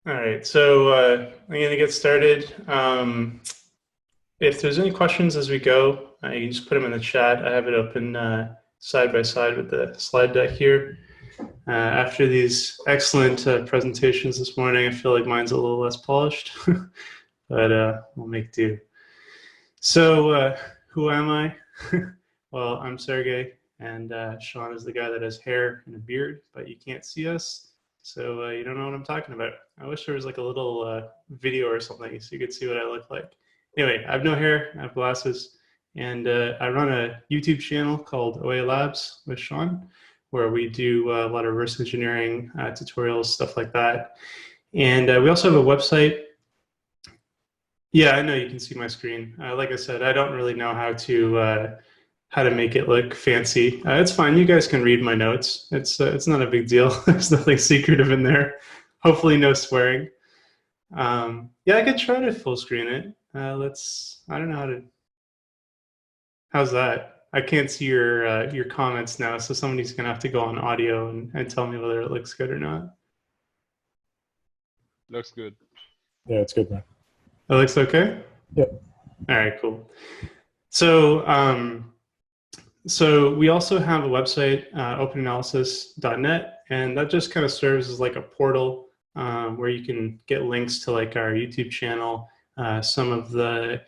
All right, so I'm going to get started. If there's any questions as we go, you can just put them in the chat. I have it open side by side with the slide deck here. After these excellent presentations this morning, I feel like mine's a little less polished, but we'll make do. So who am I? Well, I'm Sergey, and Sean is the guy that has hair and a beard, but you can't see us, so you don't know what I'm talking about. I wish there was like a little video or something so you could see what I look like. Anyway, I have no hair, I have glasses, and I run a YouTube channel called OA Labs with Sean, where we do a lot of reverse engineering tutorials, stuff like that. And we also have a website. Yeah, I know you can see my screen. Like I said, I don't really know how to make it look fancy. It's fine. You guys can read my notes. It's not a big deal. There's nothing secretive in there. Hopefully, no swearing. Yeah, I could try to full screen it. I don't know how to. How's that? I can't see your comments now, so somebody's gonna have to go on audio and tell me whether it looks good or not. Looks good. Yeah, it's good, man. It looks okay? Yep. All right, cool. So, so we also have a website, openanalysis.net, and that just kind of serves as like a portal where you can get links to like our YouTube channel, some of the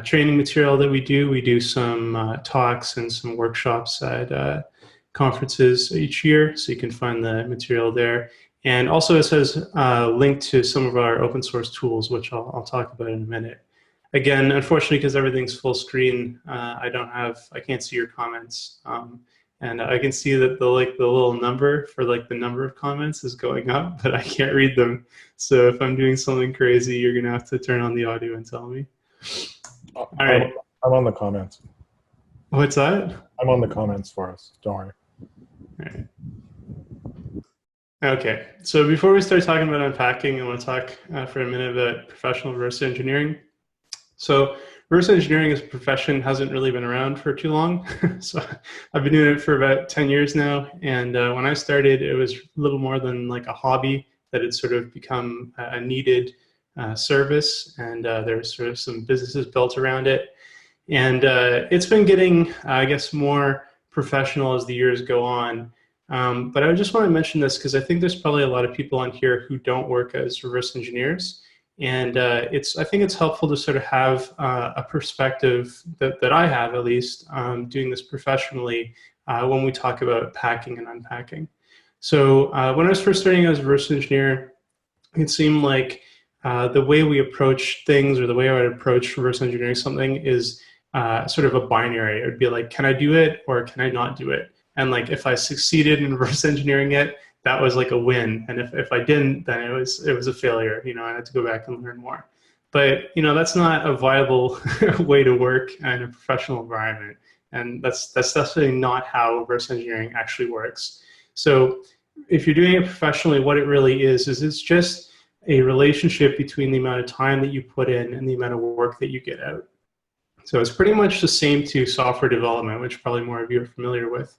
training material that we do. We do some talks and some workshops at conferences each year, so you can find the material there. And also it says link to some of our open source tools, which I'll talk about in a minute. Again, unfortunately, because everything's full screen, I can't see your comments. And I can see that the little number for like the number of comments is going up, but I can't read them. So if I'm doing something crazy, you're gonna have to turn on the audio and tell me. All right. I'm on the comments. What's that? I'm on the comments for us. Don't worry. All right. Okay, so before we start talking about unpacking, I want to talk for a minute about professional reverse engineering. So reverse engineering as a profession hasn't really been around for too long. So I've been doing it for about 10 years now. And when I started, it was a little more than like a hobby that had sort of become a needed service. And there's sort of some businesses built around it. And it's been getting, I guess, more professional as the years go on. But I just want to mention this because I think there's probably a lot of people on here who don't work as reverse engineers. And I think it's helpful to sort of have a perspective that I have, at least, doing this professionally when we talk about packing and unpacking. So when I was first starting as a reverse engineer, it seemed like the way we approach things, or the way I would approach reverse engineering something, is sort of a binary. It would be like, can I do it or can I not do it? And like, if I succeeded in reverse engineering it, that was like a win. And if I didn't, then it was a failure. You know, I had to go back and learn more. But you know, that's not a viable way to work in a professional environment. And that's definitely not how reverse engineering actually works. So if you're doing it professionally, what it really is it's just a relationship between the amount of time that you put in and the amount of work that you get out. So it's pretty much the same to software development, which probably more of you are familiar with,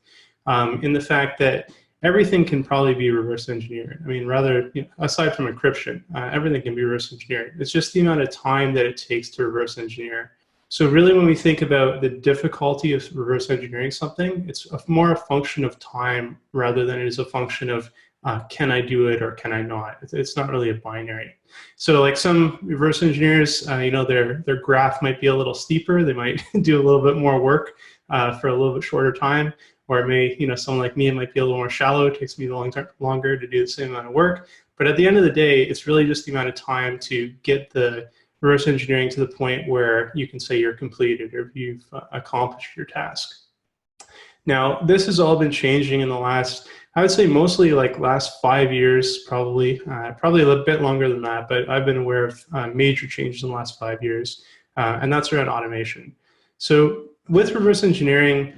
in the fact that everything can probably be reverse engineered. I mean, rather, you know, aside from encryption, everything can be reverse engineered. It's just the amount of time that it takes to reverse engineer. So really, when we think about the difficulty of reverse engineering something, it's more a function of time rather than it is a function of can I do it or can I not? It's not really a binary. So like some reverse engineers, you know, their graph might be a little steeper. They might do a little bit more work for a little bit shorter time. Or it may, you know, someone like me, it might be a little more shallow. It takes me longer to do the same amount of work. But at the end of the day, it's really just the amount of time to get the reverse engineering to the point where you can say you're completed or you've accomplished your task. Now, this has all been changing in the last, I would say mostly like last 5 years, probably a little bit longer than that, but I've been aware of major changes in the last 5 years, and that's around automation. So with reverse engineering,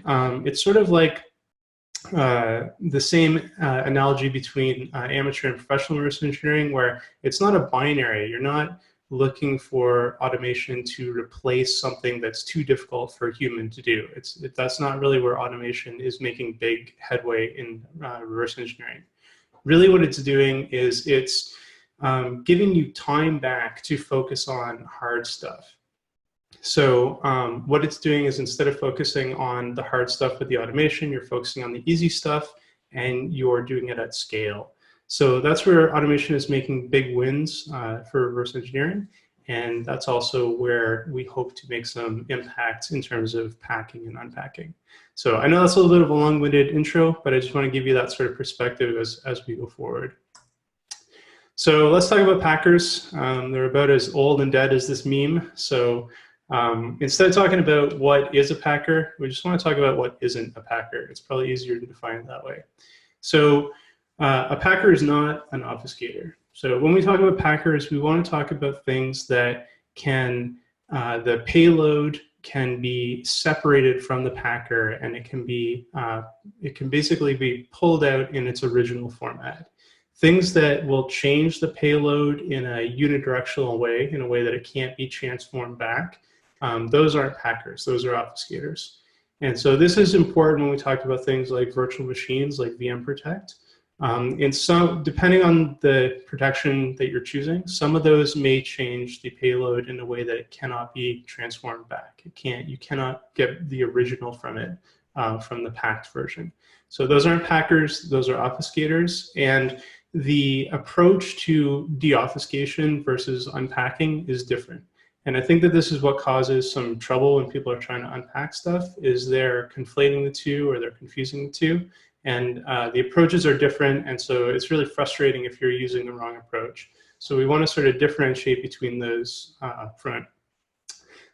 it's sort of like the same analogy between amateur and professional reverse engineering, where it's not a binary. You're not looking for automation to replace something that's too difficult for a human to do. That's not really where automation is making big headway in reverse engineering. Really what it's doing is it's giving you time back to focus on hard stuff. So what it's doing is, instead of focusing on the hard stuff with the automation, you're focusing on the easy stuff, and you're doing it at scale. So that's where automation is making big wins for reverse engineering. And that's also where we hope to make some impact in terms of packing and unpacking. So I know that's a little bit of a long-winded intro, but I just want to give you that sort of perspective as we go forward. So let's talk about packers. They're about as old and dead as this meme. So instead of talking about what is a packer, we just want to talk about what isn't a packer. It's probably easier to define it that way. So a packer is not an obfuscator. So when we talk about packers, we want to talk about things that can, the payload can be separated from the packer, and it can basically be pulled out in its original format. Things that will change the payload in a unidirectional way, in a way that it can't be transformed back, those aren't packers, those are obfuscators. And so this is important when we talk about things like virtual machines, like VM Protect. And some, depending on the protection that you're choosing, some of those may change the payload in a way that it cannot be transformed back. You cannot get the original from it, from the packed version. So those aren't packers, those are obfuscators. And the approach to deobfuscation versus unpacking is different. And I think that this is what causes some trouble when people are trying to unpack stuff, is they're conflating the two, or they're confusing the two. And the approaches are different, and so it's really frustrating if you're using the wrong approach. So we want to sort of differentiate between those up front.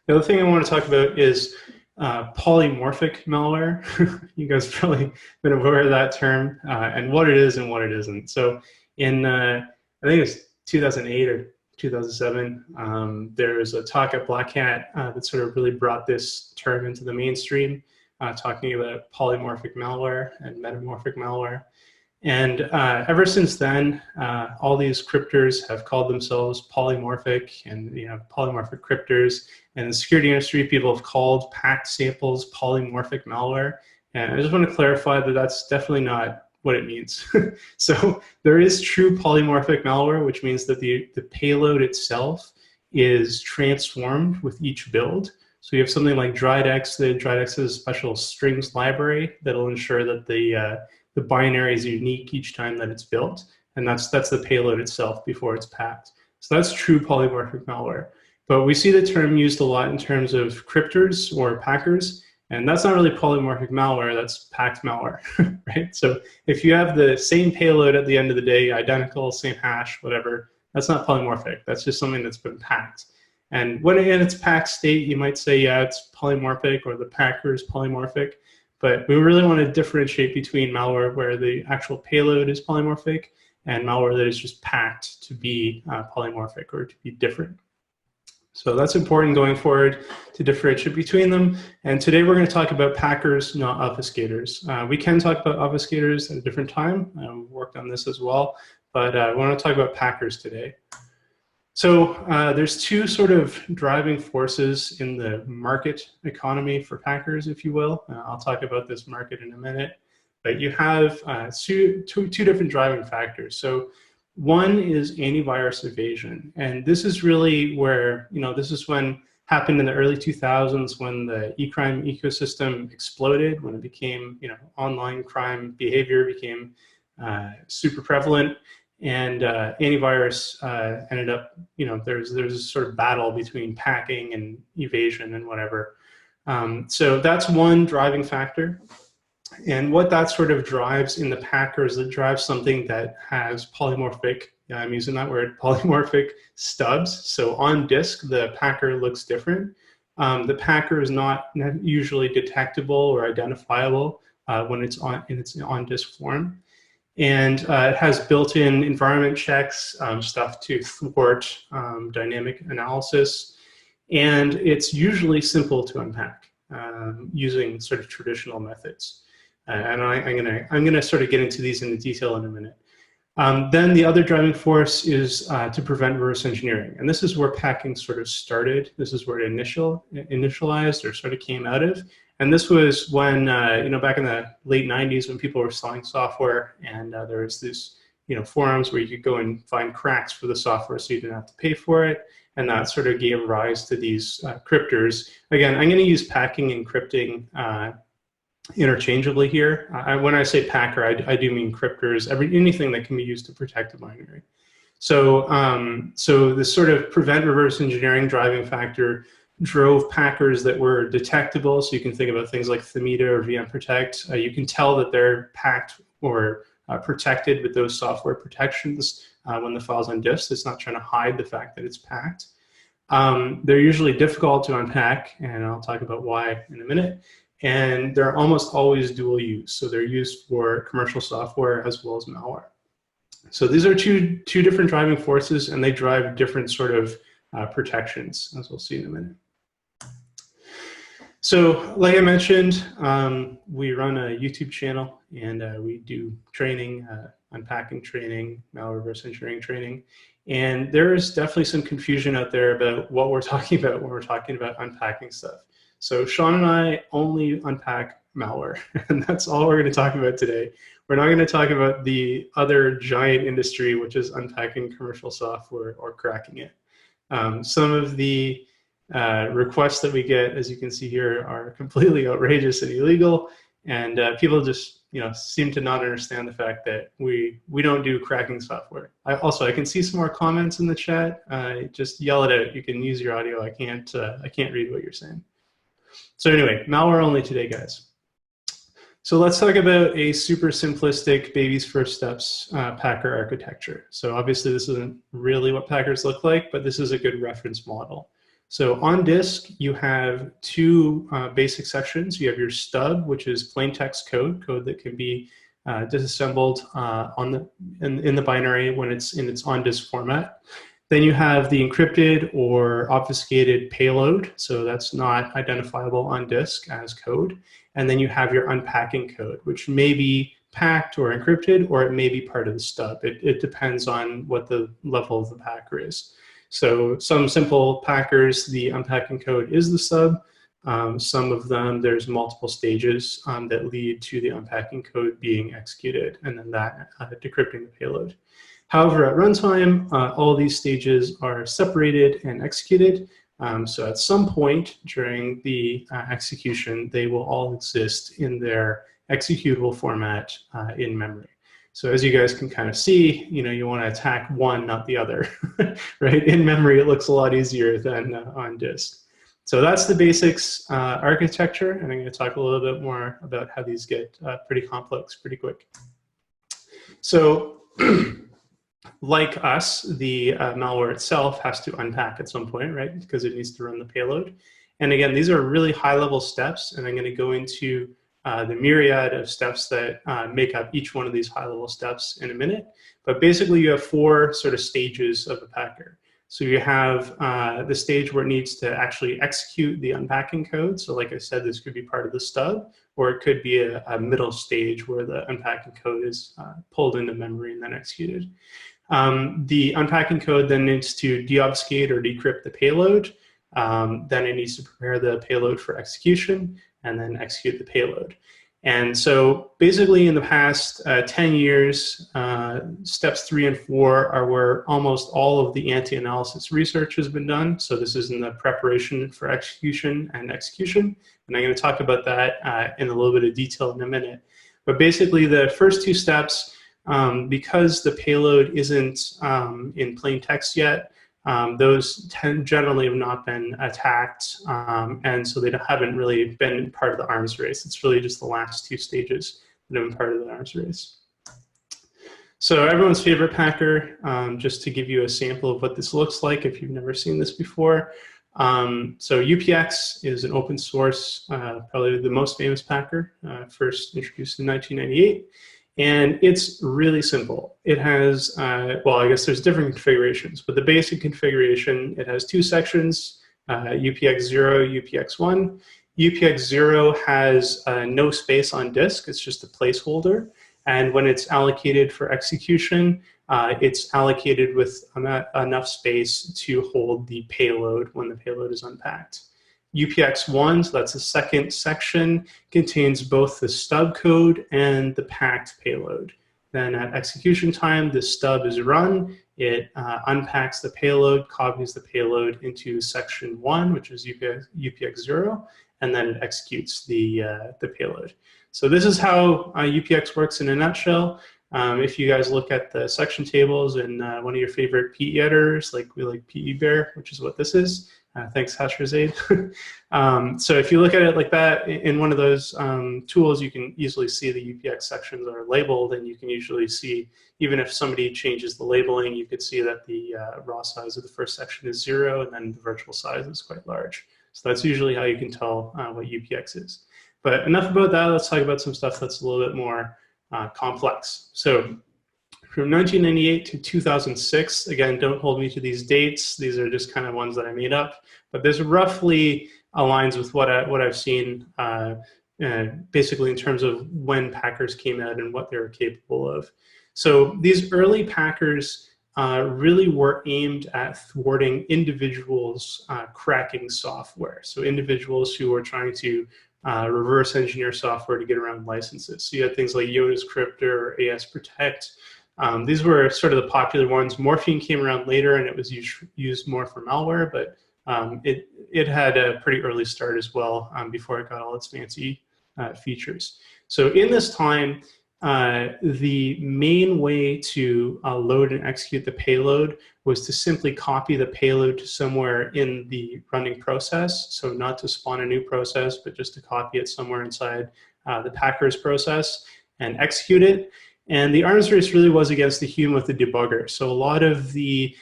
The other thing I want to talk about is polymorphic malware. You guys probably been aware of that term, and what it is and what it isn't. So in, I think it was 2008 or 2007, there was a talk at Black Hat that sort of really brought this term into the mainstream, talking about polymorphic malware and metamorphic malware. And ever since then, all these cryptors have called themselves polymorphic, and polymorphic cryptors. And the security industry, people have called packed samples polymorphic malware. And I just want to clarify that that's definitely not what it means. So there is true polymorphic malware, which means that the payload itself is transformed with each build. So you have something like DriedX. The DriedX is a special strings library that'll ensure that the binary is unique each time that it's built, and that's the payload itself before it's packed. So that's true polymorphic malware. But we see the term used a lot in terms of cryptors or packers, and that's not really polymorphic malware, that's packed malware, right? So if you have the same payload at the end of the day, identical, same hash, whatever, that's not polymorphic. That's just something that's been packed. And when in its packed state, you might say, yeah, it's polymorphic, or the packer is polymorphic. But we really want to differentiate between malware where the actual payload is polymorphic and malware that is just packed to be polymorphic or to be different. So that's important going forward to differentiate between them. And today we're going to talk about packers, not obfuscators. We can talk about obfuscators at a different time. We worked on this as well, but I want to talk about packers today. So there's two sort of driving forces in the market economy for packers, if you will. I'll talk about this market in a minute. But you have two different driving factors. So one is antivirus evasion. And this is really where, this is when happened in the early 2000s, when the e-crime ecosystem exploded, when it became, online crime behavior became super prevalent. And antivirus ended up, there's a sort of battle between packing and evasion and whatever. So that's one driving factor. And what that sort of drives in the packer is it drives something that has polymorphic, I'm using that word, polymorphic stubs. So on disk, the packer looks different. The packer is not usually detectable or identifiable when it's in its on-disk form. And it has built-in environment checks, stuff to thwart dynamic analysis. And it's usually simple to unpack using sort of traditional methods. And I'm gonna sort of get into these in detail in a minute. Then the other driving force is to prevent reverse engineering. And this is where packing sort of started. This is where it initialized or sort of came out of. And this was when, back in the late 90s when people were selling software, and there was this forums where you could go and find cracks for the software so you didn't have to pay for it. And that sort of gave rise to these cryptors. Again, I'm going to use packing and crypting interchangeably here. When I say packer, I do mean cryptors, anything that can be used to protect a binary. So, so this sort of prevent reverse engineering driving factor drove packers that were detectable. So you can think about things like Themida or VM Protect. You can tell that they're packed or protected with those software protections when the file's on disk. It's not trying to hide the fact that it's packed. They're usually difficult to unpack, and I'll talk about why in a minute. And they're almost always dual use. So they're used for commercial software as well as malware. So these are two different driving forces, and they drive different sort of protections, as we'll see in a minute. So like I mentioned, we run a YouTube channel, and we do training, unpacking training, malware reverse engineering training. And there is definitely some confusion out there about what we're talking about when we're talking about unpacking stuff. So Sean and I only unpack malware, and that's all we're going to talk about today. We're not going to talk about the other giant industry, which is unpacking commercial software or cracking it. Some of the requests that we get, as you can see here, are completely outrageous and illegal, and people just seem to not understand the fact that we don't do cracking software. I can see some more comments in the chat. Just yell it out. You can use your audio. I can't read what you're saying. So anyway, malware only today, guys. So let's talk about a super simplistic baby's first steps packer architecture. So obviously this isn't really what packers look like, but this is a good reference model. So on disk, you have two basic sections. You have your stub, which is plain text code that can be disassembled in the binary when it's in its on disk format. Then you have the encrypted or obfuscated payload, so that's not identifiable on disk as code. And then you have your unpacking code, which may be packed or encrypted, or it may be part of the stub. It depends on what the level of the packer is. So some simple packers, the unpacking code is the stub. Some of them, there's multiple stages that lead to the unpacking code being executed, and then that decrypting the payload. However, at runtime, all these stages are separated and executed. So at some point during the execution, they will all exist in their executable format in memory. So as you guys can kind of see, you want to attack one, not the other, right? In memory, it looks a lot easier than on disk. So that's the basics architecture, and I'm going to talk a little bit more about how these get pretty complex pretty quick. So like us, the malware itself has to unpack at some point, right? Because it needs to run the payload. And again, these are really high-level steps, and I'm going to go into the myriad of steps that make up each one of these high-level steps in a minute. But basically, you have four sort of stages of a packer. So you have the stage where it needs to actually execute the unpacking code. So like I said, this could be part of the stub, or it could be a middle stage where the unpacking code is pulled into memory and then executed. The unpacking code then needs to deobfuscate or decrypt the payload. Then it needs to prepare the payload for execution and then execute the payload. And so basically in the past 10 years, steps 3 and 4 are where almost all of the anti-analysis research has been done. So this is in the preparation for execution and execution. And I'm going to talk about that in a little bit of detail in a minute. But basically the first two steps, because the payload isn't in plain text yet, those generally have not been attacked, and so they haven't really been part of the arms race. It's really just the last two stages that have been part of the arms race. So everyone's favorite packer, just to give you a sample of what this looks like if you've never seen this before. So UPX is an open source, probably the most famous packer, first introduced in 1998. And it's really simple. It has, well, I guess there's different configurations, but the basic configuration, it has two sections, UPX0, UPX1. UPX0 has no space on disk, it's just a placeholder. And when it's allocated for execution, it's allocated with enough space to hold the payload when the payload is unpacked. UPX1, so that's the second section, contains both the stub code and the packed payload. Then at execution time, this stub is run. It unpacks the payload, copies the payload into section 1, which is UPX0, and then it executes the payload. So this is how UPX works in a nutshell. If you guys look at the section tables in one of your favorite PE editors, like we like PE Bear, which is what this is. Thanks, Hasherzaid. So if you look at it like that, in one of those tools, you can easily see the UPX sections are labeled, and you can usually see, even if somebody changes the labeling, you could see that the raw size of the first section is 0, and then the virtual size is quite large. So that's usually how you can tell what UPX is. But enough about that. Let's talk about some stuff that's a little bit more complex. So from 1998 to 2006, again, don't hold me to these dates. These are just kind of ones that I made up. But this roughly aligns with what I've seen, basically in terms of when Packers came out and what they were capable of. So these early Packers really were aimed at thwarting individuals cracking software. So individuals who were trying to reverse engineer software to get around licenses. So you had things like Uniscriptor or AS Protect. These were sort of the popular ones. Morphine came around later, and it was used more for malware, but it had a pretty early start as well before it got all its fancy features. So in this time, the main way to load and execute the payload was to simply copy the payload to somewhere in the running process. So not to spawn a new process, but just to copy it somewhere inside the Packers process and execute it. And the arms race really was against the human with the debugger. So a lot of the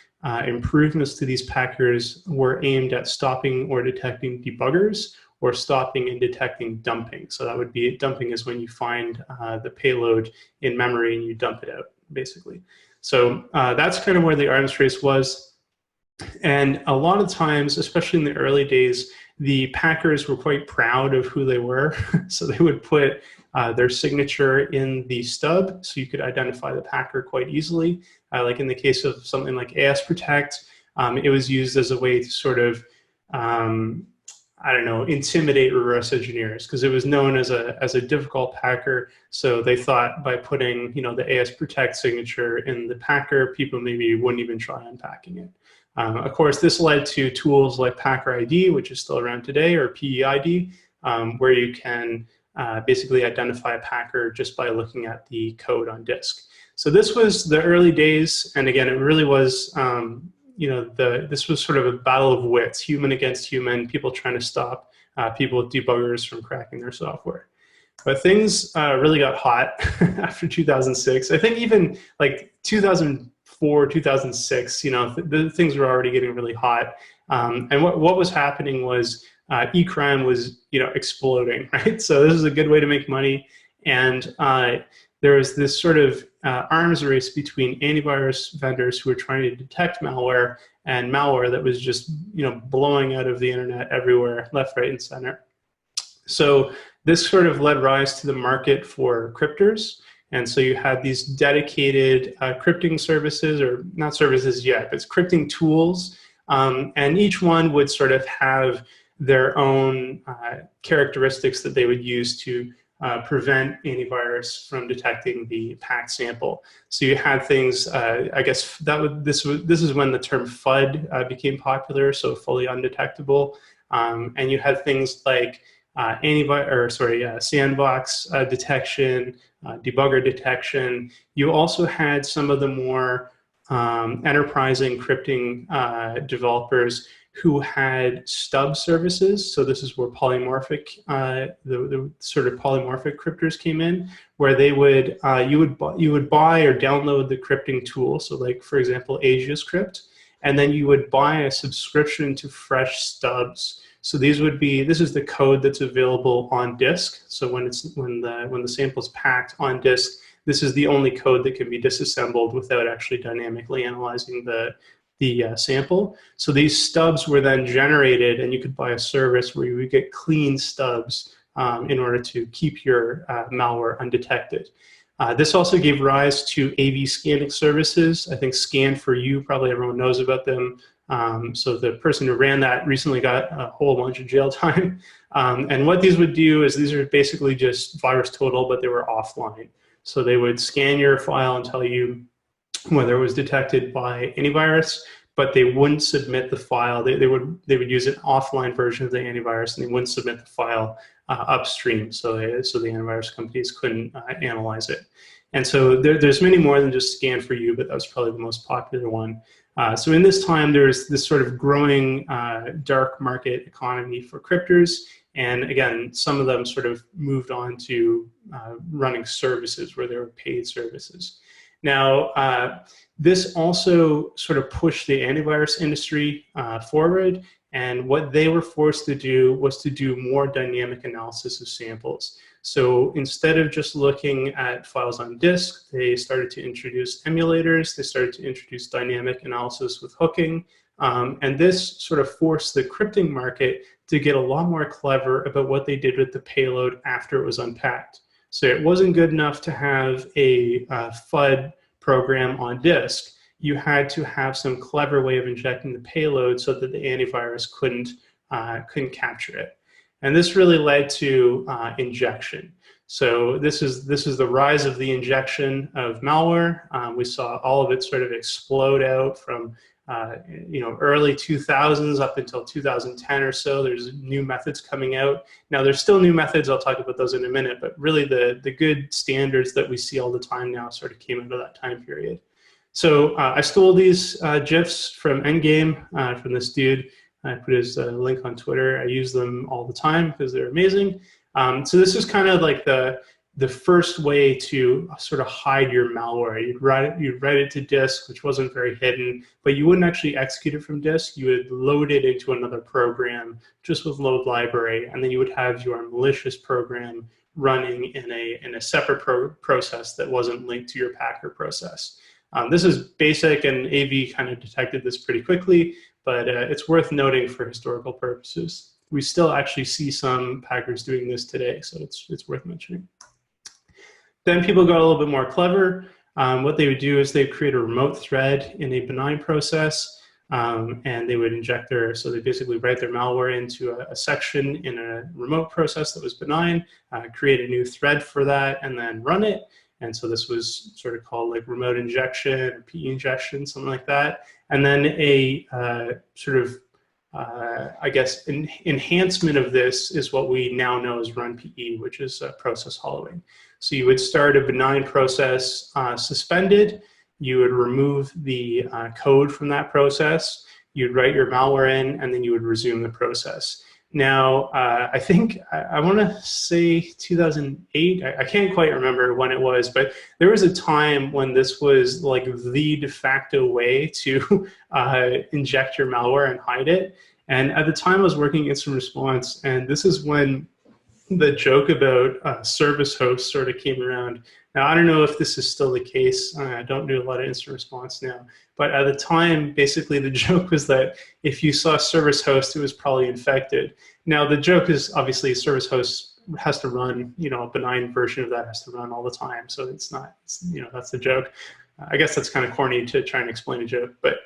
improvements to these Packers were aimed at stopping or detecting debuggers, or stopping and detecting dumping. So that would be, dumping is when you find the payload in memory and you dump it out, basically. So that's kind of where the arms race was. And a lot of times, especially in the early days, the Packers were quite proud of who they were. So they would put their signature in the stub, so you could identify the Packer quite easily. Like in the case of something like AS Protect, it was used as a way to sort of I don't know, intimidate reverse engineers, because it was known as a difficult Packer. So they thought by putting, you know, the AS Protect signature in the Packer, people maybe wouldn't even try unpacking it. Of course, this led to tools like Packer ID, which is still around today, or PEID, where you can basically identify a Packer just by looking at the code on disk. So this was the early days, and again, it really was. You know, this was sort of a battle of wits, human against human, people trying to stop people with debuggers from cracking their software. But things really got hot after 2006. I think even like 2004, 2006, you know, things were already getting really hot. And what was happening was e-crime was, you know, exploding, right? So this is a good way to make money. And there was this sort of arms race between antivirus vendors who were trying to detect malware and malware that was just, you know, blowing out of the internet everywhere, left, right, and center. So this sort of led rise to the market for cryptors. And so you had these dedicated crypting services, or not services yet, but it's crypting tools. And each one would sort of have their own characteristics that they would use to prevent antivirus from detecting the packed sample. So you had things, I guess this is when the term FUD became popular, so fully undetectable. And you had things like sandbox detection, debugger detection. You also had some of the more enterprise encrypting developers who had stub services. So this is where polymorphic, the sort of polymorphic cryptors came in, where they would, you would buy or download the crypting tool. So like, for example, AsiaScript, and then you would buy a subscription to fresh stubs. So these would be, this is the code that's available on disk. So when the sample is packed on disk, this is the only code that can be disassembled without actually dynamically analyzing the sample. So these stubs were then generated, and you could buy a service where you would get clean stubs in order to keep your malware undetected. This also gave rise to AV scanning services. I think Scan4U, probably everyone knows about them. So the person who ran that recently got a whole bunch of jail time. And what these would do is these are basically just VirusTotal, but they were offline. So they would scan your file and tell you whether it was detected by antivirus, but they wouldn't submit the file. They would use an offline version of the antivirus, and they wouldn't submit the file upstream, so the antivirus companies couldn't analyze it. And so there's many more than just Scan for You, but that was probably the most popular one. So in this time, there's this sort of growing dark market economy for cryptors. And again, some of them sort of moved on to running services where there were paid services. Now, this also sort of pushed the antivirus industry forward. And what they were forced to do was to do more dynamic analysis of samples. So instead of just looking at files on disk, they started to introduce emulators. They started to introduce dynamic analysis with hooking. And this sort of forced the crypting market to get a lot more clever about what they did with the payload after it was unpacked. So it wasn't good enough to have a FUD program on disk. You had to have some clever way of injecting the payload so that the antivirus couldn't capture it. And this really led to injection. So this is the rise of the injection of malware. We saw all of it sort of explode out from early 2000s up until 2010 or so. There's new methods coming out. Now there's still new methods. I'll talk about those in a minute, but really the good standards that we see all the time now sort of came into that time period. So I stole these GIFs from Endgame from this dude. I put his link on Twitter. I use them all the time because they're amazing. So this is kind of like the first way to sort of hide your malware. You'd write it to disk, which wasn't very hidden, but you wouldn't actually execute it from disk. You would load it into another program just with load library, and then you would have your malicious program running in a separate process that wasn't linked to your Packer process. This is basic, and AV kind of detected this pretty quickly, but it's worth noting for historical purposes. We still actually see some Packers doing this today, so it's worth mentioning. Then people got a little bit more clever. What they would do is they'd create a remote thread in a benign process, and they would inject so they basically write their malware into a section in a remote process that was benign, create a new thread for that, and then run it. And so this was sort of called like remote injection or PE injection, something like that. And then a sort of, I guess, enhancement of this is what we now know as run PE, which is process hollowing. So you would start a benign process suspended. You would remove the code from that process. You'd write your malware in, and then you would resume the process. Now, I think, I want to say 2008, I can't quite remember when it was, but there was a time when this was like the de facto way to inject your malware and hide it. And at the time I was working Instant Response, and this is when the joke about service hosts sort of came around. Now, I don't know if this is still the case. I don't do a lot of instant response now. But at the time, basically the joke was that if you saw service host, it was probably infected. Now, the joke is obviously service host has to run, a benign version of that has to run all the time. So it's not, that's the joke. I guess that's kind of corny to try and explain a joke, but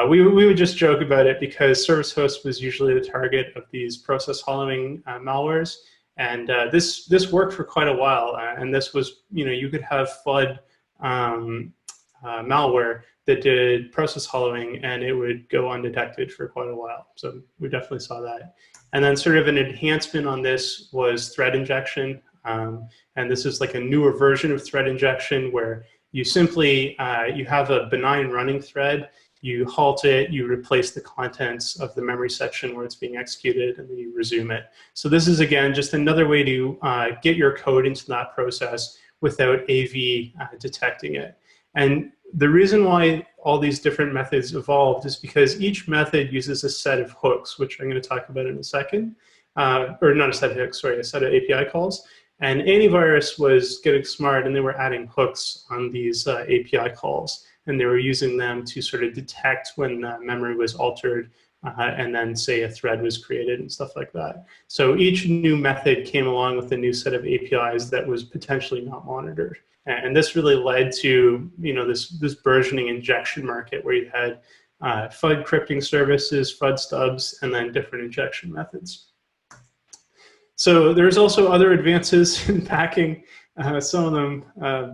we would just joke about it because service host was usually the target of these process hollowing malwares. And this worked for quite a while, and this was, you could have FUD malware that did process hollowing, and it would go undetected for quite a while. So we definitely saw that. And then sort of an enhancement on this was thread injection, and this is like a newer version of thread injection where you simply, you have a benign running thread, you halt it, you replace the contents of the memory section where it's being executed, and then you resume it. So this is, again, just another way to get your code into that process without AV detecting it. And the reason why all these different methods evolved is because each method uses a set of hooks, which I'm going to talk about in a second. Or not a set of hooks, sorry, a set of API calls. And antivirus was getting smart, and they were adding hooks on these API calls. And they were using them to sort of detect when memory was altered and then say a thread was created and stuff like that. So each new method came along with a new set of APIs that was potentially not monitored. And this really led to this burgeoning injection market where you had FUD crypting services, FUD stubs, and then different injection methods. So there's also other advances in packing. Some of them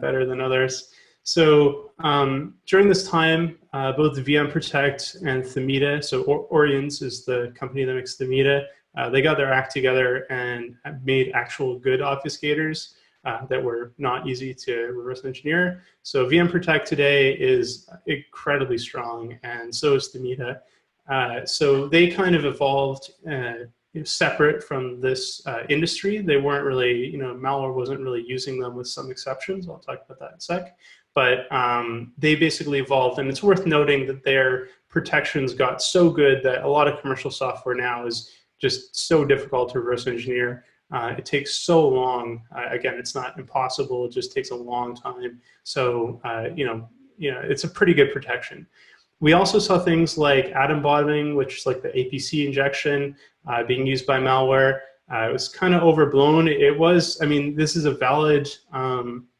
better than others. So during this time, both VM Protect and Themita, so Orions is the company that makes Themita, they got their act together and made actual good obfuscators that were not easy to reverse engineer. So VM Protect today is incredibly strong, and so is Themita. So they kind of evolved separate from this industry. They weren't really, malware wasn't really using them with some exceptions. I'll talk about that in a sec. But they basically evolved, and it's worth noting that their protections got so good that a lot of commercial software now is just so difficult to reverse engineer. It takes so long. Again, it's not impossible. It just takes a long time. So, it's a pretty good protection. We also saw things like atom bottoming, which is like the APC injection being used by malware. It was kind of overblown. It was, this is a valid,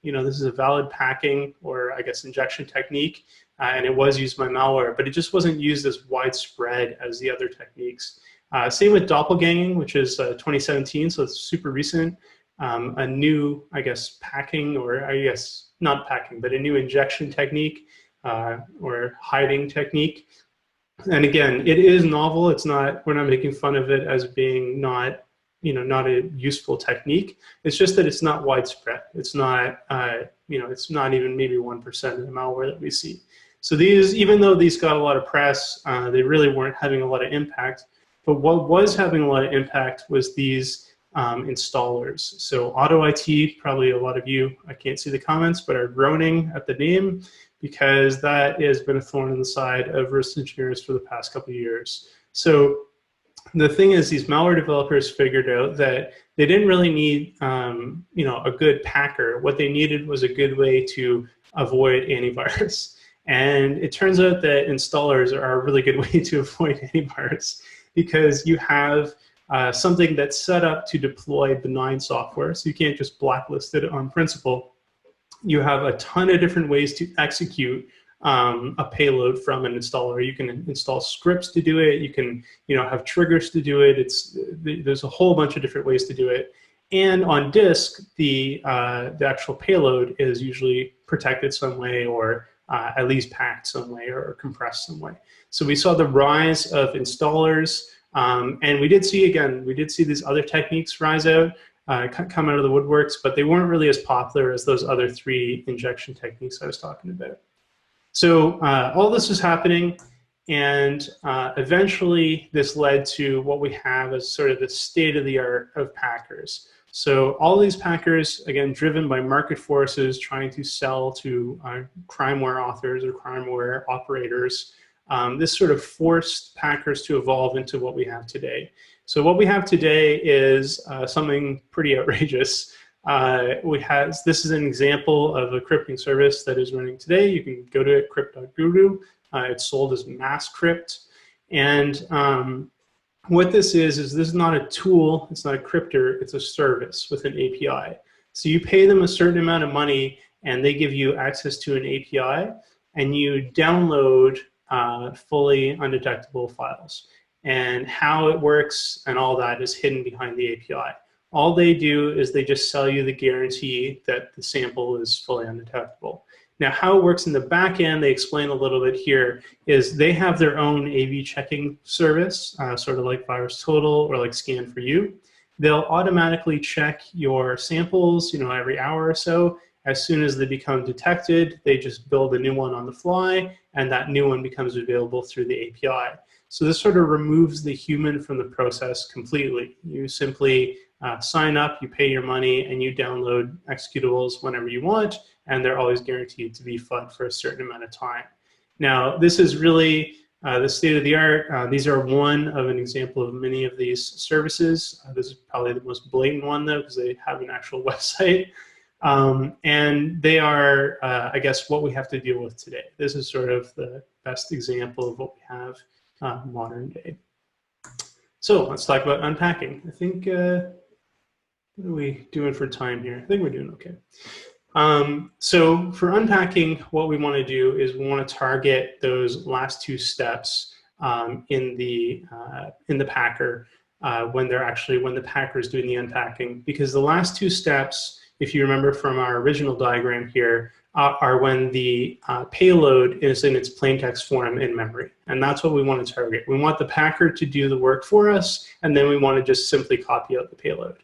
this is a valid packing or I guess injection technique, and it was used by malware, but it just wasn't used as widespread as the other techniques. Same with doppelganging, which is 2017, so it's super recent. A new, I guess, packing, or I guess not packing, but a new injection technique or hiding technique. And again, it is novel. It's not, we're not making fun of it as being not, not a useful technique. It's just that it's not widespread. It's not, it's not even maybe 1% of the malware that we see. So these, even though these got a lot of press, they really weren't having a lot of impact. But what was having a lot of impact was these installers. So AutoIT, probably a lot of you, I can't see the comments, but are groaning at the name, because that has been a thorn in the side of reverse engineers for the past couple of years. So the thing is, these malware developers figured out that they didn't really need a good packer. What they needed was a good way to avoid antivirus. And it turns out that installers are a really good way to avoid antivirus, because you have something that's set up to deploy benign software. So you can't just blacklist it on principle. You have a ton of different ways to execute a payload from an installer. You can install scripts to do it. You can, have triggers to do it. There's a whole bunch of different ways to do it. And on disk, the actual payload is usually protected some way, or at least packed some way, or compressed some way. So we saw the rise of installers, and we did see these other techniques rise out. Come out of the woodworks, but they weren't really as popular as those other three injection techniques I was talking about. So all this was happening, and eventually this led to what we have as sort of the state of the art of packers. So all these packers, again, driven by market forces, trying to sell to crimeware authors or crimeware operators, this sort of forced packers to evolve into what we have today. So what we have today is something pretty outrageous. This is an example of a crypting service that is running today. You can go to it, crypt.guru. It's sold as mass crypt. And what this is this is not a tool, it's not a cryptor, it's a service with an API. So you pay them a certain amount of money and they give you access to an API, and you download fully undetectable files. And how it works and all that is hidden behind the API. All they do is they just sell you the guarantee that the sample is fully undetectable. Now, how it works in the back end, they explain a little bit here, is they have their own AV checking service, sort of like VirusTotal or like Scan4You. They'll automatically check your samples, every hour or so. As soon as they become detected, they just build a new one on the fly, and that new one becomes available through the API. So this sort of removes the human from the process completely. You simply sign up, you pay your money, and you download executables whenever you want, and they're always guaranteed to be FUD for a certain amount of time. Now, this is really the state of the art. These are one of an example of many of these services. This is probably the most blatant one, though, because they have an actual website. And they are, I guess, what we have to deal with today. This is sort of the best example of what we have modern day. So let's talk about unpacking. I think, what are we doing for time here? I think we're doing okay. So for unpacking, what we want to do is we want to target those last two steps in the packer when the packer is doing the unpacking, because the last two steps, if you remember from our original diagram here, are when the payload is in its plaintext form in memory. And that's what we want to target. We want the packer to do the work for us, and then we want to just simply copy out the payload.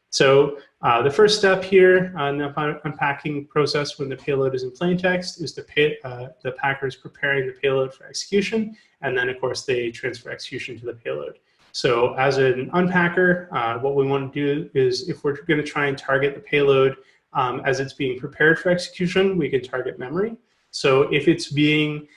So the first step here in the unpacking process when the payload is in plaintext is the packer is preparing the payload for execution, and then of course they transfer execution to the payload. So as an unpacker, what we want to do is if we're going to try and target the payload as it's being prepared for execution, we can target memory. So if it's being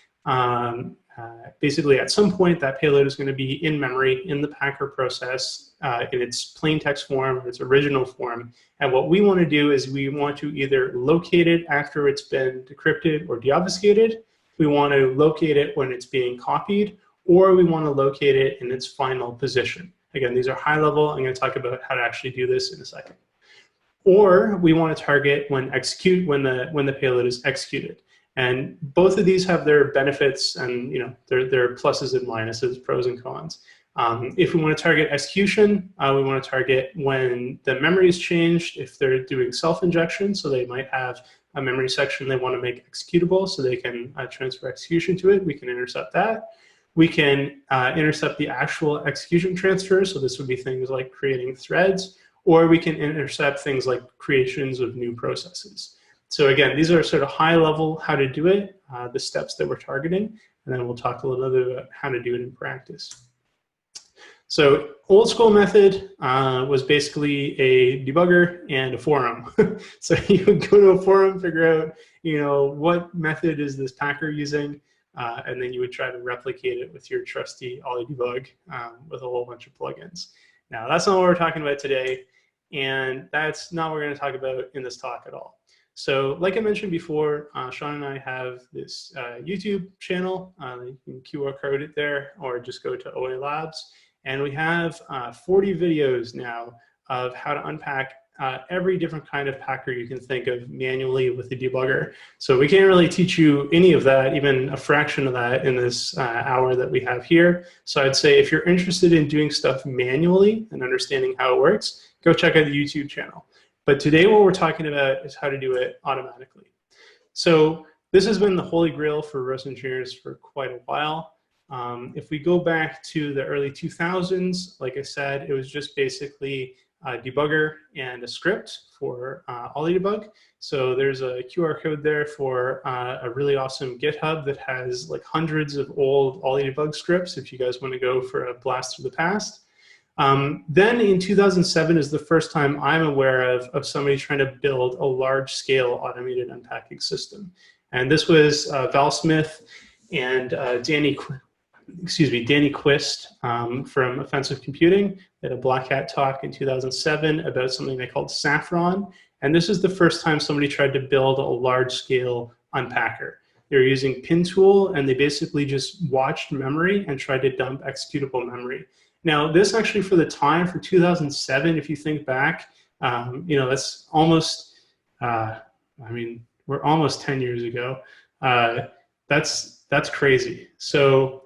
basically at some point that payload is going to be in memory in the packer process in its plain text form or its original form. And what we want to do is we want to either locate it after it's been decrypted or deobfuscated. We want to locate it when it's being copied, or we want to locate it in its final position. Again, these are high level. I'm going to talk about how to actually do this in a second. Or we want to target when the payload is executed. And both of these have their benefits and their pluses and minuses, pros and cons. If we want to target execution, we want to target when the memory is changed, if they're doing self-injection, so they might have a memory section they want to make executable so they can transfer execution to it, we can intercept that. We can intercept the actual execution transfer, so this would be things like creating threads, or we can intercept things like creations of new processes. So again, these are sort of high level how to do it, the steps that we're targeting, and then we'll talk a little bit about how to do it in practice. So old school method was basically a debugger and a forum. So you would go to a forum, figure out, what method is this packer using, and then you would try to replicate it with your trusty OllyDebug with a whole bunch of plugins. Now, that's not what we're talking about today, and that's not what we're going to talk about in this talk at all. So like I mentioned before, Sean and I have this YouTube channel. You can QR code it there or just go to OA Labs. And we have 40 videos now of how to unpack every different kind of packer you can think of manually with the debugger. So we can't really teach you any of that, even a fraction of that in this hour that we have here. So I'd say if you're interested in doing stuff manually and understanding how it works, go check out the YouTube channel. But today what we're talking about is how to do it automatically. So this has been the holy grail for reverse engineers for quite a while. If we go back to the early 2000s, like I said, it was just basically a debugger and a script for OllyDebug. So there's a QR code there for a really awesome GitHub that has like hundreds of old OllyDebug scripts if you guys want to go for a blast through the past. Then in 2007 is the first time I'm aware of somebody trying to build a large-scale automated unpacking system. And this was Val Smith and Danny Quist from Offensive Computing. They had a Black Hat talk in 2007 about something they called Saffron. And this is the first time somebody tried to build a large-scale unpacker. They were using PinTool, and they basically just watched memory and tried to dump executable memory. Now, this actually for the time, for 2007, if you think back, that's almost, we're almost 10 years ago. That's crazy. So,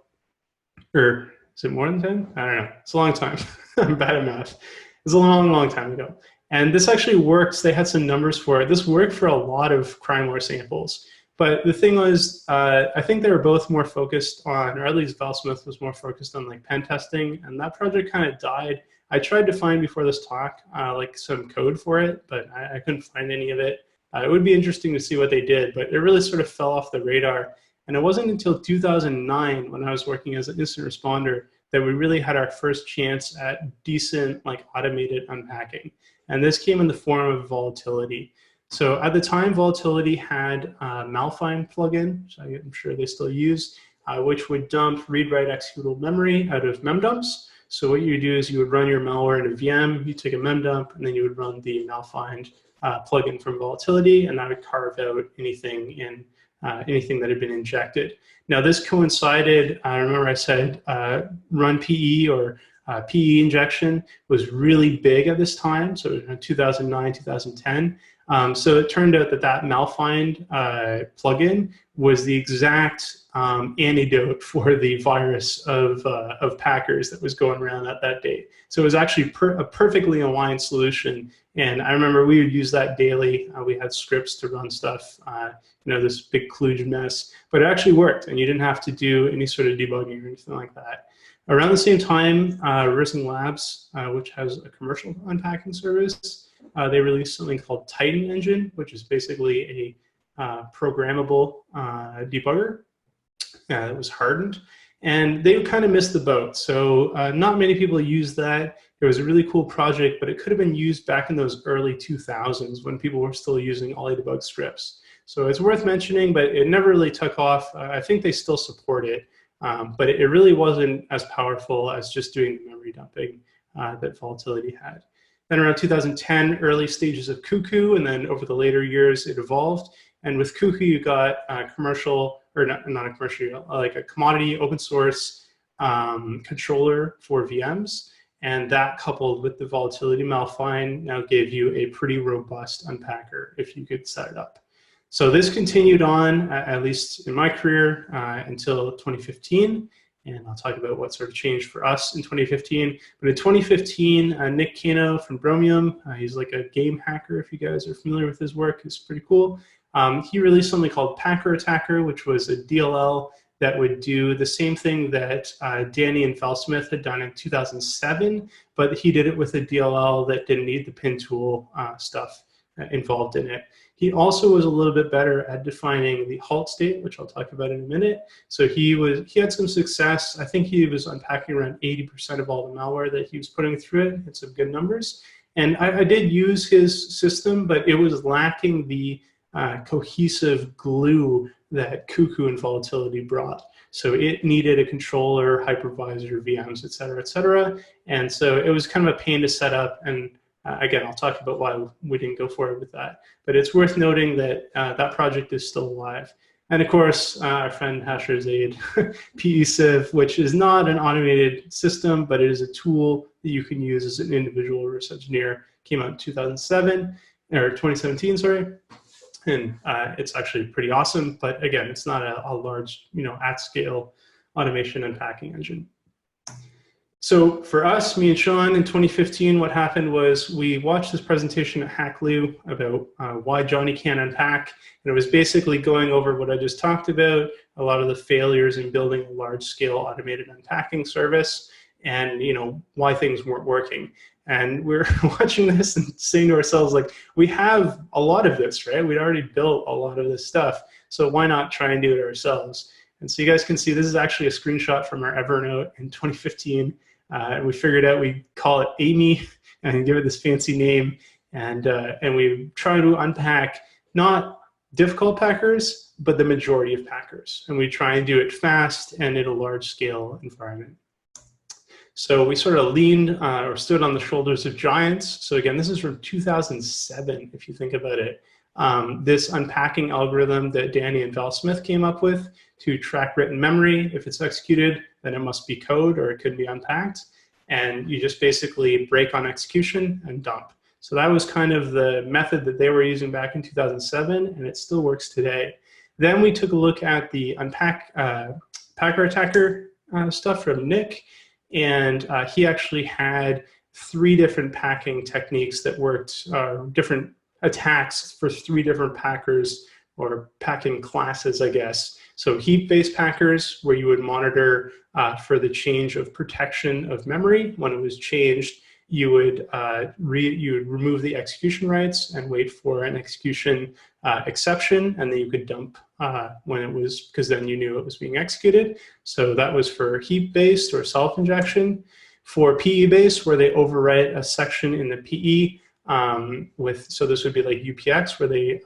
or is it more than 10? I don't know. It's a long time. I'm bad at math. It's a long, long time ago. And this actually works. They had some numbers for it. This worked for a lot of crime war samples. But the thing was, I think they were both more focused on, or at least Val Smith was more focused on like pen testing, and that project kind of died. I tried to find before this talk like some code for it, but I couldn't find any of it. It would be interesting to see what they did, but it really sort of fell off the radar. And it wasn't until 2009 when I was working as an incident responder that we really had our first chance at decent like automated unpacking. And this came in the form of volatility. So at the time, Volatility had a Malfind plugin, which I'm sure they still use, which would dump read-write executable memory out of memdumps. So what you do is you would run your malware in a VM, you take a memdump, and then you would run the Malfind plugin from Volatility, and that would carve out anything that had been injected. Now this coincided, I remember I said run PE or PE injection was really big at this time, so in 2009, 2010. So it turned out that Malfind plugin was the exact antidote for the virus of packers that was going around at that date. So it was actually a perfectly aligned solution. And I remember we would use that daily. We had scripts to run stuff, this big kludge mess, but it actually worked, and you didn't have to do any sort of debugging or anything like that. Around the same time, Reversing Labs, which has a commercial unpacking service, they released something called Titan Engine, which is basically a programmable debugger. It was hardened, and they kind of missed the boat. So not many people use that. It was a really cool project, but it could have been used back in those early 2000s when people were still using Ollie-debug scripts. So it's worth mentioning, but it never really took off. I think they still support it, but it really wasn't as powerful as just doing the memory dumping that Volatility had. Then around 2010, early stages of Cuckoo, and then over the later years, it evolved. And with Cuckoo, you got commercial, or not a commercial, like a commodity open source controller for VMs. And that coupled with the Volatility Malfine now gave you a pretty robust unpacker if you could set it up. So this continued on, at least in my career, until 2015. And I'll talk about what sort of changed for us in 2015. But in 2015, Nick Kano from Bromium, he's like a game hacker, if you guys are familiar with his work, it's pretty cool. He released something called Packer Attacker, which was a DLL that would do the same thing that Danny and Felsmith had done in 2007, but he did it with a DLL that didn't need the pin tool stuff involved in it. He also was a little bit better at defining the halt state, which I'll talk about in a minute. So he had some success. I think he was unpacking around 80% of all the malware that he was putting through it. It's some good numbers. And I did use his system, but it was lacking the cohesive glue that Cuckoo and Volatility brought. So it needed a controller, hypervisor, VMs, et cetera, et cetera. And so it was kind of a pain to set up. And again, I'll talk about why we didn't go forward with that. But it's worth noting that that project is still alive. And of course, our friend HasherZaid, PECIV, which is not an automated system, but it is a tool that you can use as an individual reverse engineer, came out in 2017, sorry. And it's actually pretty awesome, but again, it's not a large, at-scale automation and packing engine. So for us, me and Sean, in 2015, what happened was we watched this presentation at HackLoo about why Johnny can't unpack, and it was basically going over what I just talked about, a lot of the failures in building a large-scale automated unpacking service, and why things weren't working. And we're watching this and saying to ourselves, like, we have a lot of this, right? We'd already built a lot of this stuff, so why not try and do it ourselves? And so you guys can see this is actually a screenshot from our Evernote in 2015. We figured out we'd call it Amy and give it this fancy name. And we try to unpack not difficult packers, but the majority of packers. And we try and do it fast and in a large scale environment. So we sort of leaned or stood on the shoulders of giants. So again, this is from 2007, if you think about it. This unpacking algorithm that Danny and Val Smith came up with to track written memory. If it's executed, then it must be code or it could be unpacked. And you just basically break on execution and dump. So that was kind of the method that they were using back in 2007, and it still works today. Then we took a look at the Packer Attacker stuff from Nick, and he actually had 3 different packing techniques that worked, different attacks for 3 different packers or packing classes, I guess. So heap-based packers, where you would monitor for the change of protection of memory. When it was changed, you would remove the execution rights and wait for an execution exception, and then you could dump when it was, because then you knew it was being executed. So that was for heap-based or self-injection. For PE-based, where they overwrite a section in the PE, so this would be like UPX, where they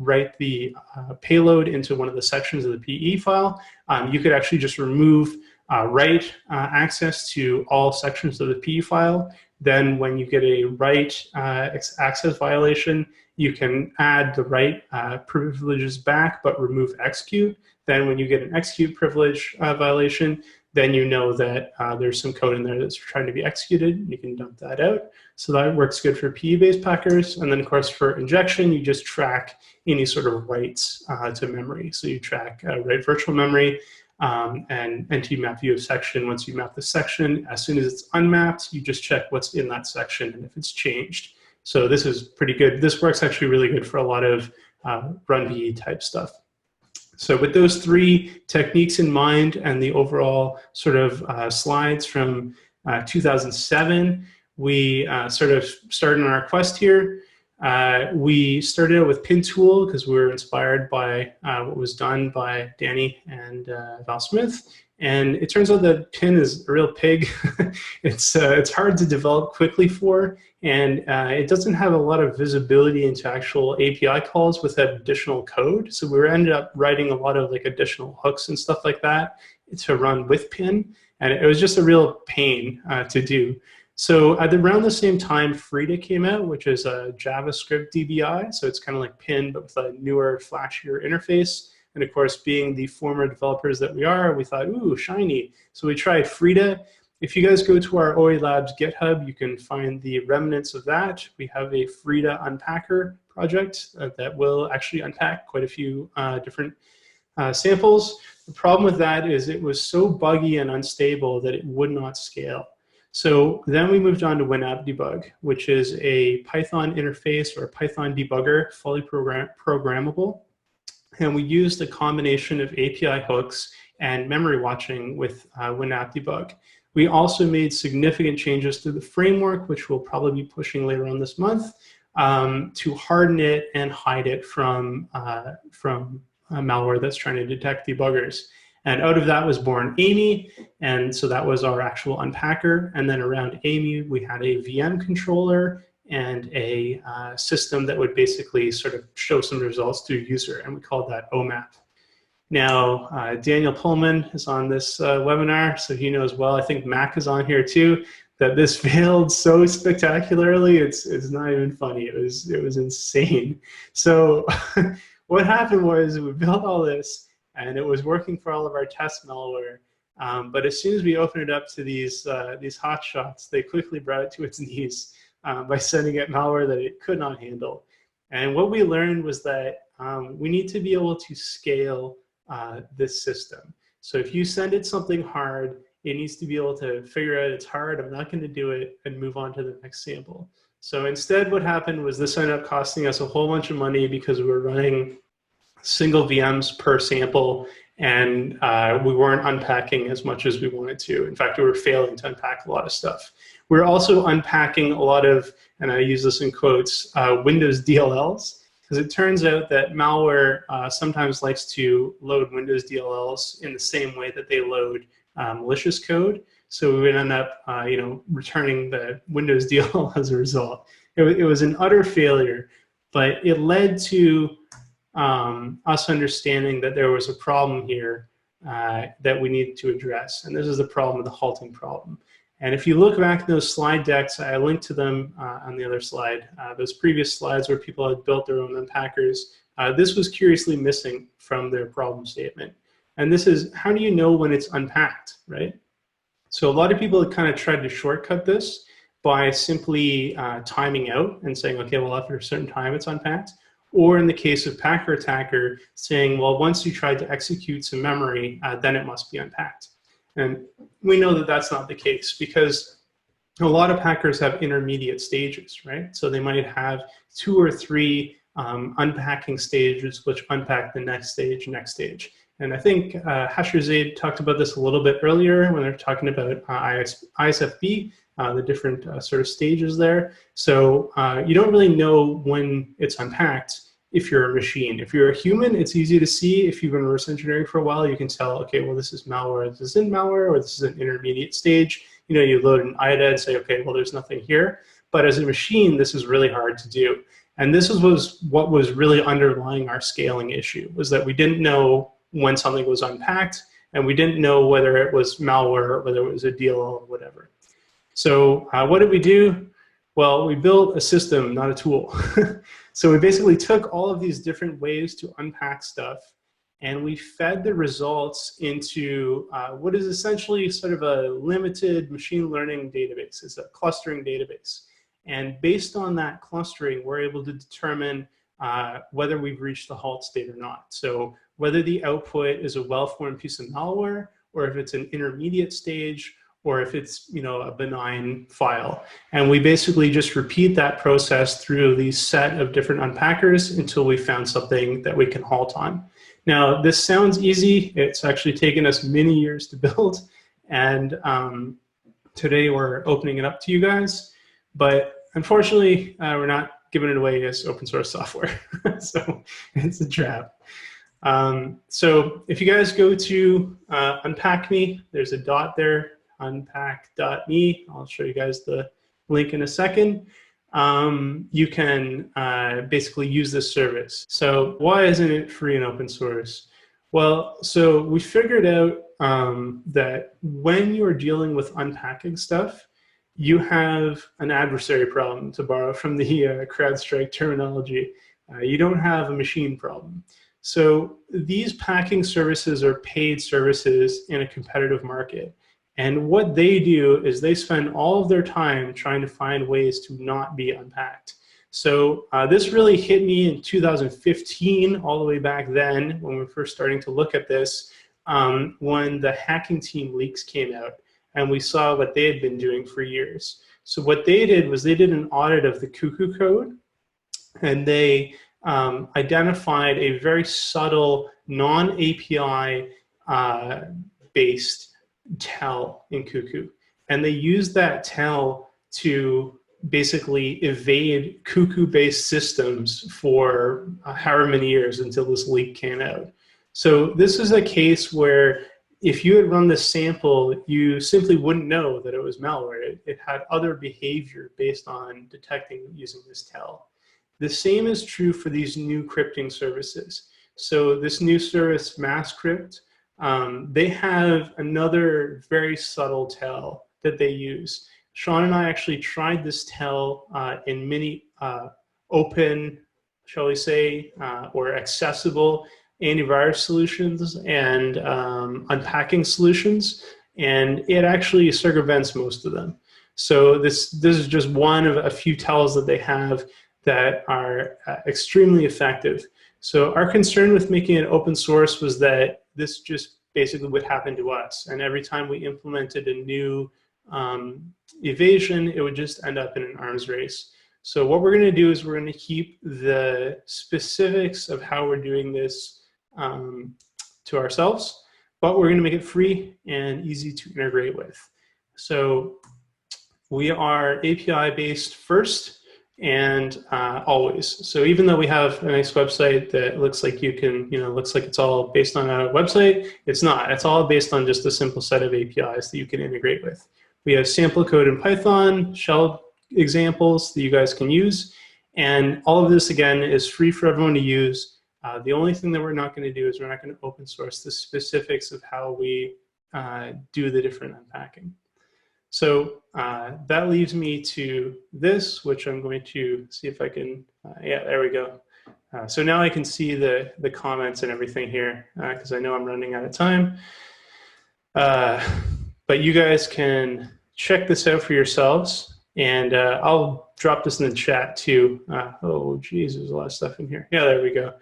write the payload into one of the sections of the PE file. You could actually just remove write access to all sections of the PE file. Then when you get a write access violation, you can add the write privileges back, but remove execute. Then when you get an execute privilege violation, then you know that there's some code in there that's trying to be executed. You can dump that out. So that works good for PE-based packers. And then, of course, for injection, you just track any sort of writes to memory. So you track write virtual memory and NT-map view of section. Once you map the section, as soon as it's unmapped, you just check what's in that section and if it's changed. So this is pretty good. This works actually really good for a lot of run VE type stuff. So with those three techniques in mind and the overall sort of slides from 2007, we sort of started on our quest here. We started out with Pin Tool because we were inspired by what was done by Danny and Val Smith. And it turns out that Pin is a real pig. It's hard to develop quickly for, and it doesn't have a lot of visibility into actual API calls with additional code. So we ended up writing a lot of like additional hooks and stuff like that to run with Pin, and it was just a real pain to do. So at around the same time, Frida came out, which is a JavaScript DBI. So it's kind of like Pin, but with a newer, flashier interface. And of course, being the former developers that we are, we thought, ooh, shiny. So we tried Frida. If you guys go to our OE Labs GitHub, you can find the remnants of that. We have a Frida Unpacker project that will actually unpack quite a few different samples. The problem with that is it was so buggy and unstable that it would not scale. So then we moved on to WinApp-Debug, which is a Python interface or a Python debugger, fully programmable. And we used a combination of API hooks and memory watching with WinApp-Debug. We also made significant changes to the framework, which we'll probably be pushing later on this month, to harden it and hide it from malware that's trying to detect debuggers. And out of that was born Amy, and so that was our actual unpacker. And then around Amy, we had a VM controller and a system that would basically sort of show some results to a user, and we called that OMAP. Now, Daniel Pullman is on this webinar, so he knows well. I think Mac is on here too, that this failed so spectacularly, it's not even funny. It was insane. So what happened was we built all this, and it was working for all of our test malware. But as soon as we opened it up to these hotshots, they quickly brought it to its knees by sending it malware that it could not handle. And what we learned was that we need to be able to scale this system. So if you send it something hard, it needs to be able to figure out it's hard, I'm not going to do it, and move on to the next sample. So instead what happened was this ended up costing us a whole bunch of money because we were running single VMs per sample, and we weren't unpacking as much as we wanted to. In fact, we were failing to unpack a lot of stuff. We're also unpacking a lot of, and I use this in quotes, Windows DLLs, because it turns out that malware sometimes likes to load Windows DLLs in the same way that they load malicious code. So we would end up returning the Windows DLL as a result. It was an utter failure, but it led to us understanding that there was a problem here that we needed to address. And this is the problem of the halting problem. And if you look back at those slide decks, I linked to them on the other slide, those previous slides where people had built their own unpackers, this was curiously missing from their problem statement. And this is, how do you know when it's unpacked, right? So a lot of people have kind of tried to shortcut this by simply timing out and saying, okay, well, after a certain time it's unpacked. Or in the case of Packer Attacker, saying, well, once you tried to execute some memory, then it must be unpacked. And we know that that's not the case because a lot of packers have intermediate stages, right? So they might have 2 or 3 unpacking stages which unpack the next stage, And I think Hasher talked about this a little bit earlier when they're talking about ISFB, the different sort of stages there. So you don't really know when it's unpacked if you're a machine. If you're a human, it's easy to see. If you've been reverse engineering for a while, you can tell, okay, well, this is malware, this isn't malware, or this is an intermediate stage. You know, you load an IDA and say, okay, well, there's nothing here. But as a machine, this is really hard to do. And this was what was really underlying our scaling issue, was that we didn't know when something was unpacked, and we didn't know whether it was malware or whether it was a DLL or whatever. So what did we do? Well, we built a system, not a tool. So we basically took all of these different ways to unpack stuff and we fed the results into what is essentially sort of a limited machine learning database. It's a clustering database. And based on that clustering, we're able to determine whether we've reached the halt state or not. So whether the output is a well-formed piece of malware, or if it's an intermediate stage, or if it's a benign file. And we basically just repeat that process through these set of different unpackers until we found something that we can halt on. Now, this sounds easy. It's actually taken us many years to build. And today we're opening it up to you guys. But unfortunately, we're not giving it away as open source software. So it's a trap. So if you guys go to Unpack Me, there's a dot there, unpack.me. I'll show you guys the link in a second. You can basically use this service. So why isn't it free and open source? Well, so we figured out that when you're dealing with unpacking stuff, you have an adversary problem, to borrow from the CrowdStrike terminology. You don't have a machine problem. So these packing services are paid services in a competitive market. And what they do is they spend all of their time trying to find ways to not be unpacked. So this really hit me in 2015, all the way back then, when we were first starting to look at this, when the hacking team leaks came out, and we saw what they had been doing for years. So what they did was they did an audit of the Cuckoo code, and they identified a very subtle non-API based tell in Cuckoo. And they used that tell to basically evade Cuckoo-based systems for however many years until this leak came out. So this is a case where if you had run this sample, you simply wouldn't know that it was malware. It had other behavior based on detecting using this tell. The same is true for these new crypting services. So this new service, MassCrypt, they have another very subtle tell that they use. Sean and I actually tried this tell in many open, shall we say, or accessible antivirus solutions and unpacking solutions, and it actually circumvents most of them. So this is just one of a few tells that they have that are extremely effective. So our concern with making it open source was that this just basically would happen to us. And every time we implemented a new evasion, it would just end up in an arms race. So what we're going to do is we're going to keep the specifics of how we're doing this to ourselves, but we're going to make it free and easy to integrate with. So we are API based first and always. So even though we have a nice website that looks like you can, looks like it's all based on a website, it's not. It's all based on just a simple set of APIs that you can integrate with. We have sample code in Python, shell examples that you guys can use, and all of this, again, is free for everyone to use. The only thing that we're not going to do is we're not going to open source the specifics of how we do the different unpacking. So that leaves me to this, which I'm going to see if I can, yeah, there we go. So now I can see the comments and everything here, because I know I'm running out of time. But you guys can check this out for yourselves, and I'll drop this in the chat too. Oh, geez, there's a lot of stuff in here. Yeah, there we go.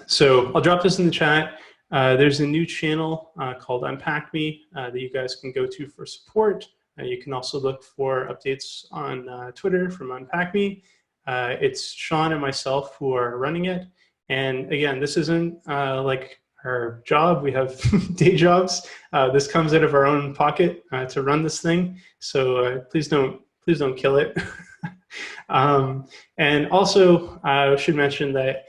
So I'll drop this in the chat. There's a new channel called Unpack Me that you guys can go to for support. You can also look for updates on Twitter from Unpack Me. It's Sean and myself who are running it. And again, this isn't like our job. We have day jobs. This comes out of our own pocket to run this thing. So please don't kill it. And also, I should mention that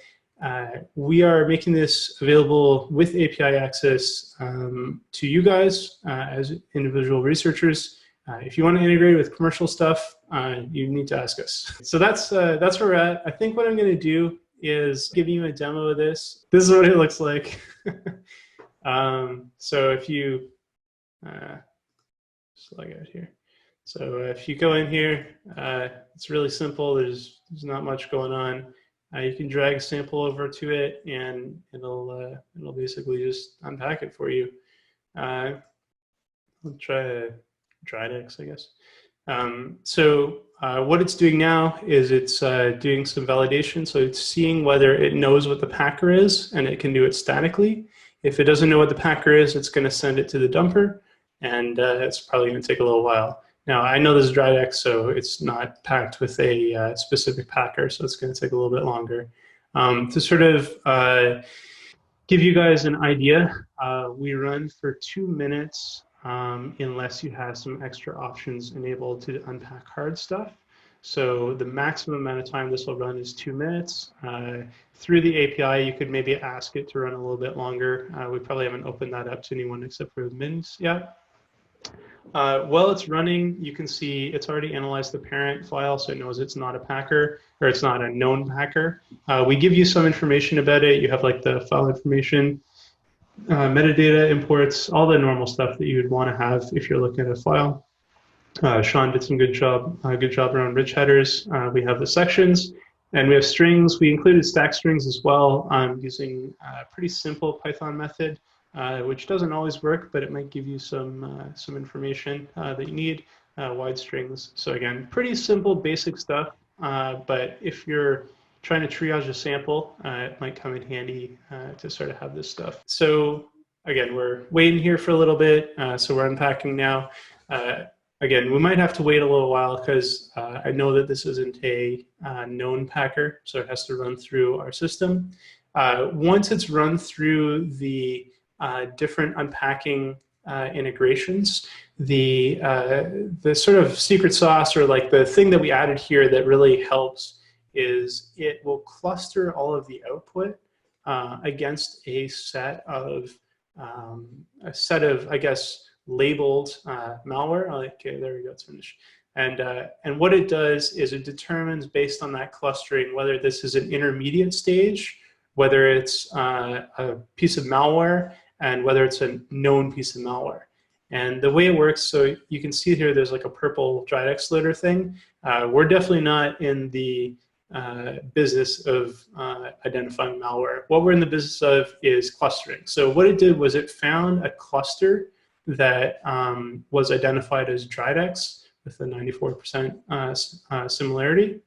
we are making this available with API access to you guys as individual researchers. If you want to integrate with commercial stuff, you need to ask us. So that's where we're at. I think what I'm going to do is give you a demo of this. This is what it looks like. So if you just log out here. So if you go in here, it's really simple. There's not much going on. you can drag a sample over to it, and it'll basically just unpack it for you. Let's try DryDex, I guess. What it's doing now is it's doing some validation. So it's seeing whether it knows what the packer is, and it can do it statically. If it doesn't know what the packer is, it's going to send it to the dumper, and it's probably going to take a little while. Now, I know this is DryDex, so it's not packed with a specific packer, so it's going to take a little bit longer. To sort of give you guys an idea, we run for 2 minutes unless you have some extra options enabled to unpack hard stuff. So the maximum amount of time this will run is 2 minutes. Through the API, you could maybe ask it to run a little bit longer. We probably haven't opened that up to anyone except for admins yet. While it's running, you can see it's already analyzed the parent file, so it knows it's not a packer, or it's not a known packer. We give you some information about it. You have like the file information, metadata imports, all the normal stuff that you would want to have if you're looking at a file. Sean did some good job around rich headers. We have the sections, and we have strings. We included stack strings as well, using a pretty simple Python method, which doesn't always work, but it might give you some information that you need. Wide strings. So again, pretty simple, basic stuff. But if you're trying to triage a sample, it might come in handy to sort of have this stuff. So again, we're waiting here for a little bit. So we're unpacking now. Again, we might have to wait a little while because I know that this isn't a known packer, so it has to run through our system. Once it's run through the different unpacking integrations, the sort of secret sauce, or like the thing that we added here that really helps, is it will cluster all of the output against a set of I guess, labeled malware. Okay, there we go, it's finished. And what it does is it determines based on that clustering whether this is an intermediate stage, whether it's a piece of malware, and whether it's a known piece of malware. And the way it works, so you can see here, there's like a purple DryDex loader thing. We're definitely not in the business of identifying malware. What we're in the business of is clustering. So what it did was it found a cluster that was identified as DryDex with a 94% similarity.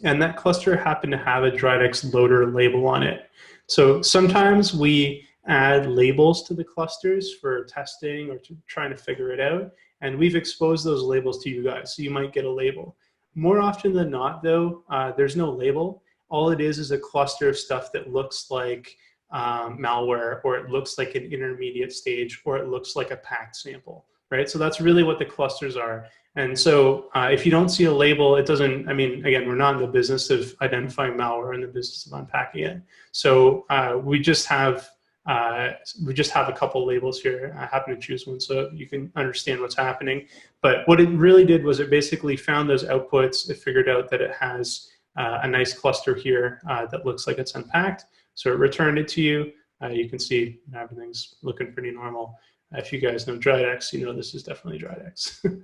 And that cluster happened to have a DryDex loader label on it. So sometimes we add labels to the clusters for testing or trying to figure it out. And we've exposed those labels to you guys, so you might get a label. More often than not, though, there's no label. All it is a cluster of stuff that looks like malware, or it looks like an intermediate stage, or it looks like a packed sample, right? So that's really what the clusters are. And so if you don't see a label, it doesn't, I mean, again, we're not in the business of identifying malware, we're in the business of unpacking it. So we just have a couple labels here. I happen to choose one so you can understand what's happening. But what it really did was it basically found those outputs. It figured out that it has a nice cluster here that looks like it's unpacked. So it returned it to you. You can see everything's looking pretty normal. If you guys know DryDex, you know this is definitely DryDex.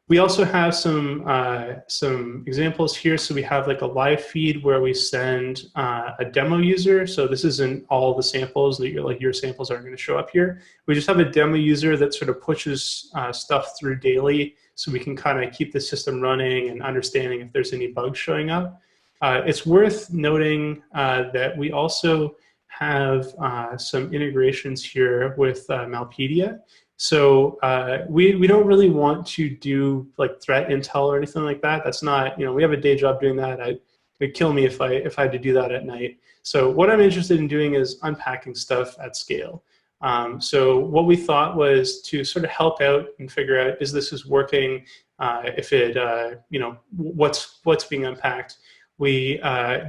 We also have some examples here. So we have like a live feed where we send a demo user. So this isn't all the samples that your samples aren't going to show up here. We just have a demo user that sort of pushes stuff through daily, so we can kind of keep the system running and understanding if there's any bugs showing up. It's worth noting that we also have some integrations here with Malpedia. So we don't really want to do like threat intel or anything like that. That's not, we have a day job doing that. It'd kill me if I had to do that at night. So what I'm interested in doing is unpacking stuff at scale. So what we thought was to sort of help out and figure out, is this working? If it, what's being unpacked? We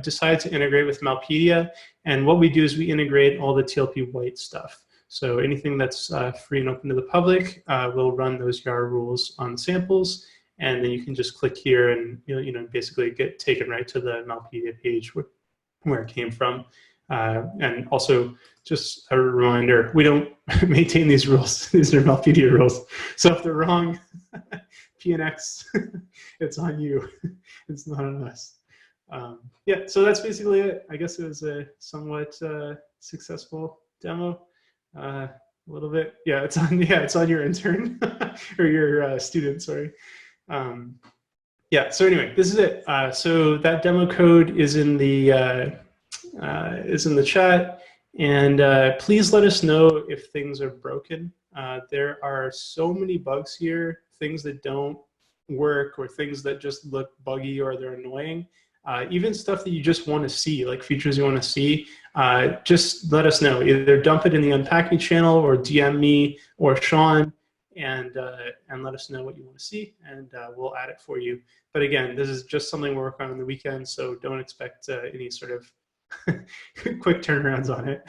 decided to integrate with Malpedia, and what we do is we integrate all the TLP white stuff. So anything that's free and open to the public, we'll run those YAR rules on samples, and then you can just click here and basically get taken right to the Malpedia page where it came from. And also, just a reminder, we don't maintain these rules. These are Malpedia rules. So if they're wrong, PNX, it's on you. It's not on us. Yeah, so that's basically it. I guess it was a somewhat successful demo. A little bit, yeah. It's on your intern or your student. Sorry. Yeah. So anyway, this is it. So that demo code is in the chat, and please let us know if things are broken. There are so many bugs here, things that don't work or things that just look buggy or they're annoying. Even stuff that you just want to see, like features you want to see, just let us know. Either dump it in the unpacking channel or DM me or Sean, and let us know what you want to see, and we'll add it for you. But again, this is just something we're working on the weekend, so don't expect any sort of quick turnarounds on it.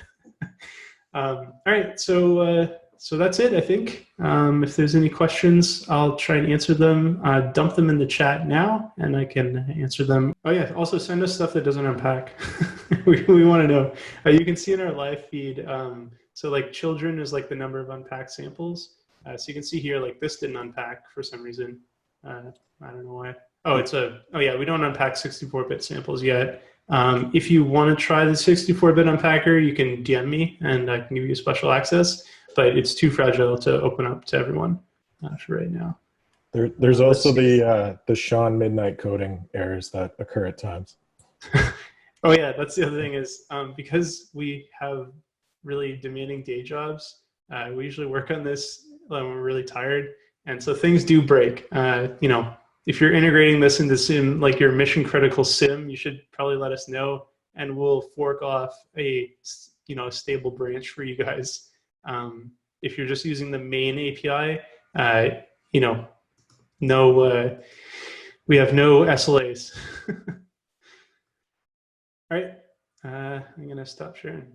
All right, so that's it, I think. If there's any questions, I'll try and answer them. Dump them in the chat now, and I can answer them. Oh yeah, also send us stuff that doesn't unpack. we want to know. You can see in our live feed, so like children is like the number of unpacked samples. So you can see here, like this didn't unpack for some reason. I don't know why. Oh, yeah, we don't unpack 64-bit samples yet. If you want to try the 64-bit unpacker, you can DM me and I can give you special access, but it's too fragile to open up to everyone for right now. There's also the Sean midnight coding errors that occur at times. Oh yeah, that's the other thing is because we have really demanding day jobs, we usually work on this when we're really tired, and so things do break. You know, if you're integrating this into sim, like your mission critical sim, you should probably let us know, and we'll fork off a stable branch for you guys. If you're just using the main API, we have no SLAs. All right, I'm gonna stop sharing.